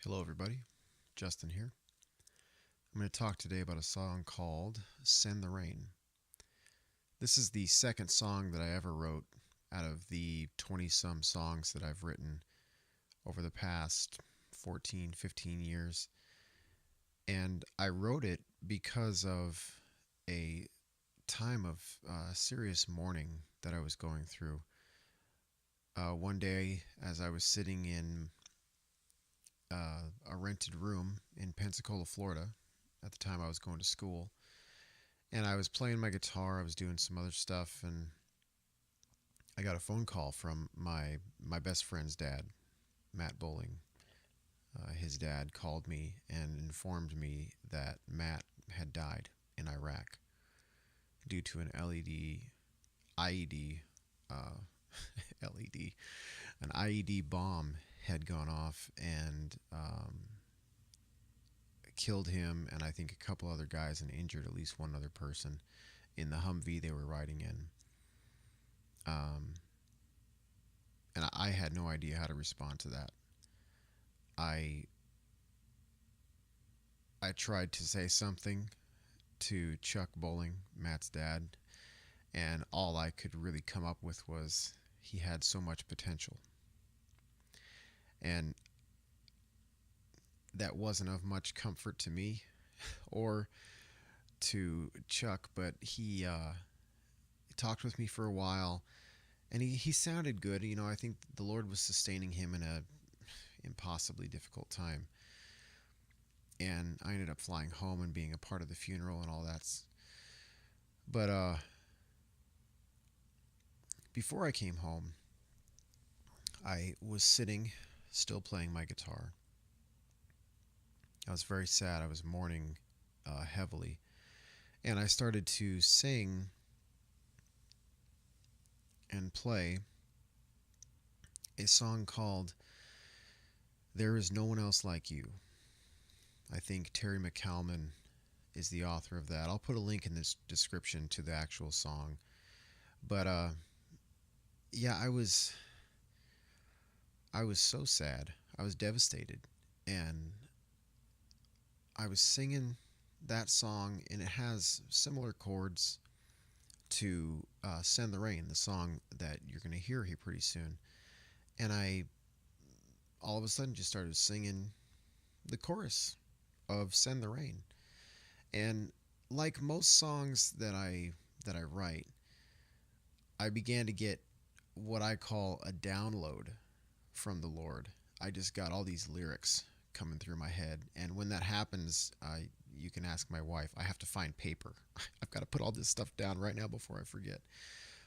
Hello, everybody. Justin here. I'm going to talk today about a song called Send the Rain. This is the second song that I ever wrote out of the 20 some songs that I've written over the past 14, 15 years. And I wrote it because of a time of serious mourning that I was going through. One day, as I was sitting in a rented room in Pensacola, Florida, at the time I was going to school, and I was playing my guitar. I was doing some other stuff, and I got a phone call from my best friend's dad, Matt Bowling. His dad called me and informed me that Matt had died in Iraq due to an IED, uh, LED, an IED bomb had gone off and killed him and I think a couple other guys and injured at least one other person in the Humvee they were riding in. Um, and I had no idea how to respond to that. I I tried to say something to Chuck Bowling, Matt's dad, and all I could really come up with was he had so much potential. And that wasn't of much comfort to me or to Chuck, but he talked with me for a while and he sounded good. I think the Lord was sustaining him in a impossibly difficult time. And I ended up flying home and being a part of the funeral and all that. But before I came home, I was sitting, still playing my guitar. I was very sad. I was mourning heavily. And I started to sing and play a song called There Is No One Else Like You. I think Terry MacAlmon is the author of that. I'll put a link in this description to the actual song. But yeah, I was so sad. I was devastated. And I was singing that song, and it has similar chords to Send the Rain, the song that you're going to hear here pretty soon. And I all of a sudden just started singing the chorus of Send the Rain. And like most songs that I write, I began to get what I call a download from the Lord. I just got all these lyrics coming through my head, and when that happens, you can ask my wife. I have to find paper. I've got to put all this stuff down right now before I forget.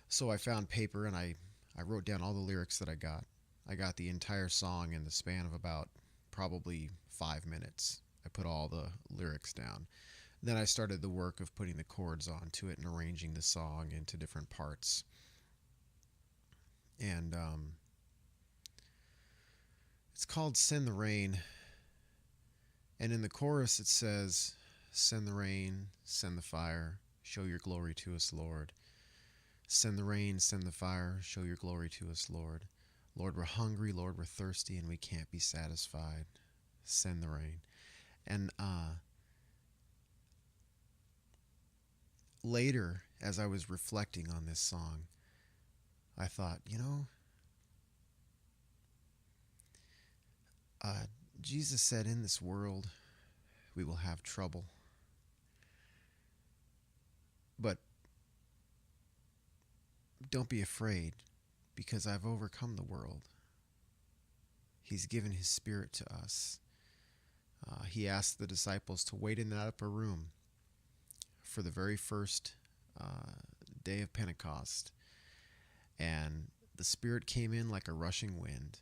So I found paper and I wrote down all the lyrics that I got. I got the entire song in the span of about probably 5 minutes. I put all the lyrics down. Then I started the work of putting the chords onto it and arranging the song into different parts. And it's called Send the Rain. And in the chorus it says, Send the rain, send the fire, show your glory to us, Lord. Send the rain, send the fire, show your glory to us, Lord. Lord, we're hungry, Lord, we're thirsty, and we can't be satisfied. Send the rain. And later, as I was reflecting on this song, I thought, uh, Jesus said, in this world we will have trouble. But don't be afraid, because I've overcome the world. He's given his spirit to us. He asked the disciples to wait in that upper room for the very first day of Pentecost. And the Spirit came in like a rushing wind.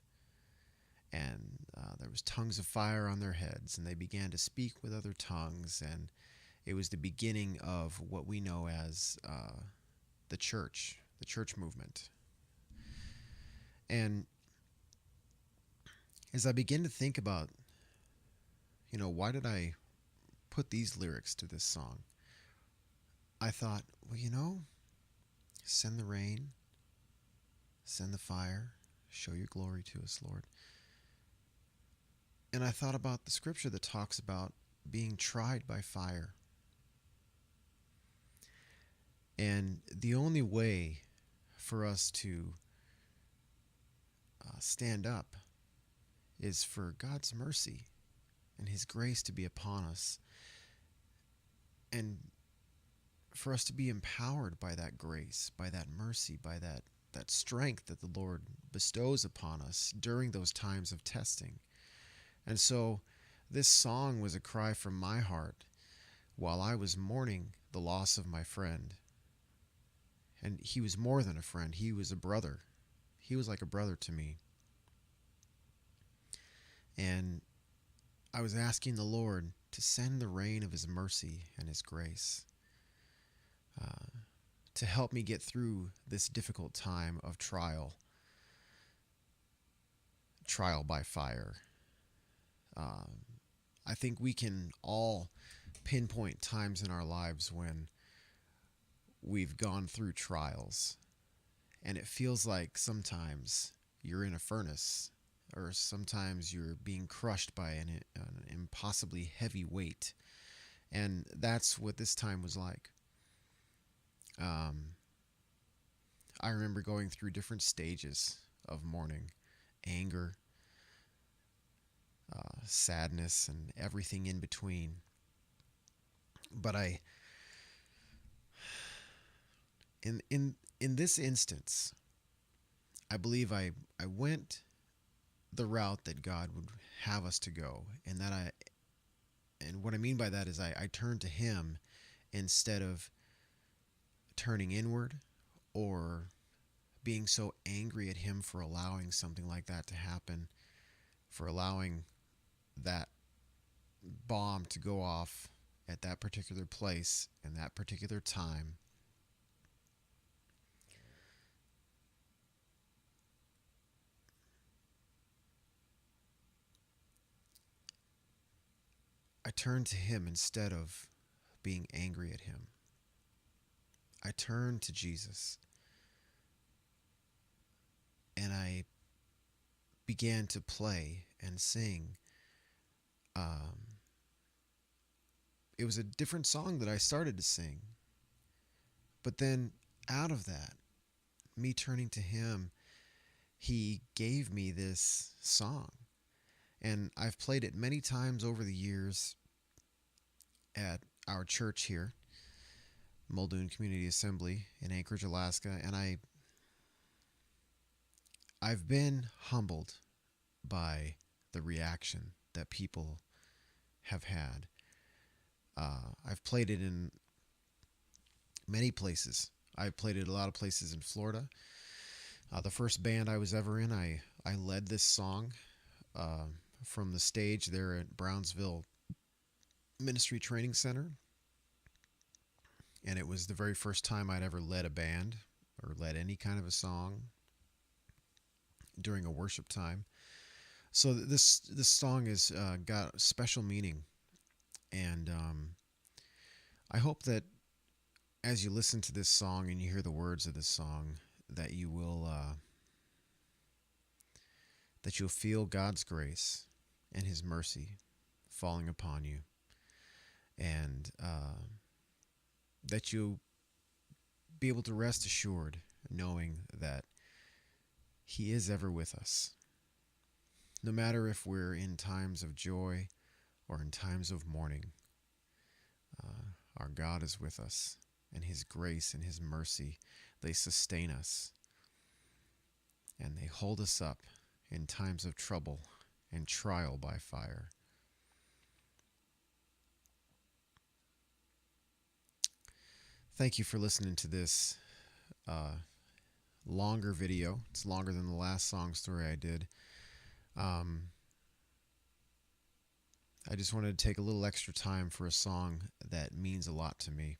And there was tongues of fire on their heads. And they began to speak with other tongues. And it was the beginning of what we know as the church movement. And as I begin to think about, why did I put these lyrics to this song? I thought, well, send the rain, send the fire, show your glory to us, Lord. And I thought about the scripture that talks about being tried by fire. And the only way for us to stand up is for God's mercy and His grace to be upon us, and for us to be empowered by that grace, by that mercy, by that strength that the Lord bestows upon us during those times of testing. And so this song was a cry from my heart while I was mourning the loss of my friend. And he was more than a friend, he was a brother. He was like a brother to me. And I was asking the Lord to send the rain of His mercy and His grace to help me get through this difficult time of trial by fire. I think we can all pinpoint times in our lives when we've gone through trials, and it feels like sometimes you're in a furnace, or sometimes you're being crushed by an impossibly heavy weight. And that's what this time was like. I remember going through different stages of mourning: anger, sadness, and everything in between. But in this instance, I believe I went the route that God would have us to go, and what I mean by that is I turned to Him instead of turning inward or being so angry at Him for allowing something like that to happen, for allowing that bomb to go off at that particular place and that particular time. I turned to Him instead of being angry at Him. I turned to Jesus, and I began to play and sing. It was a different song that I started to sing. But then out of that, me turning to Him, He gave me this song. And I've played it many times over the years at our church here, Muldoon Community Assembly in Anchorage, Alaska. And I've been humbled by the reaction that people have had. I've played it in many places. I've played it a lot of places in Florida. The first band I was ever in, I led this song from the stage there at Brownsville Ministry Training Center. And it was the very first time I'd ever led a band or led any kind of a song during a worship time. So this song has got special meaning. And I hope that as you listen to this song and you hear the words of this song, that you'll feel God's grace and His mercy falling upon you, and that you'll be able to rest assured knowing that He is ever with us. No matter if we're in times of joy or in times of mourning, our God is with us, and His grace and His mercy, they sustain us, and they hold us up in times of trouble and trial by fire. Thank you for listening to this longer video. It's longer than the last song story I did. I just wanted to take a little extra time for a song that means a lot to me.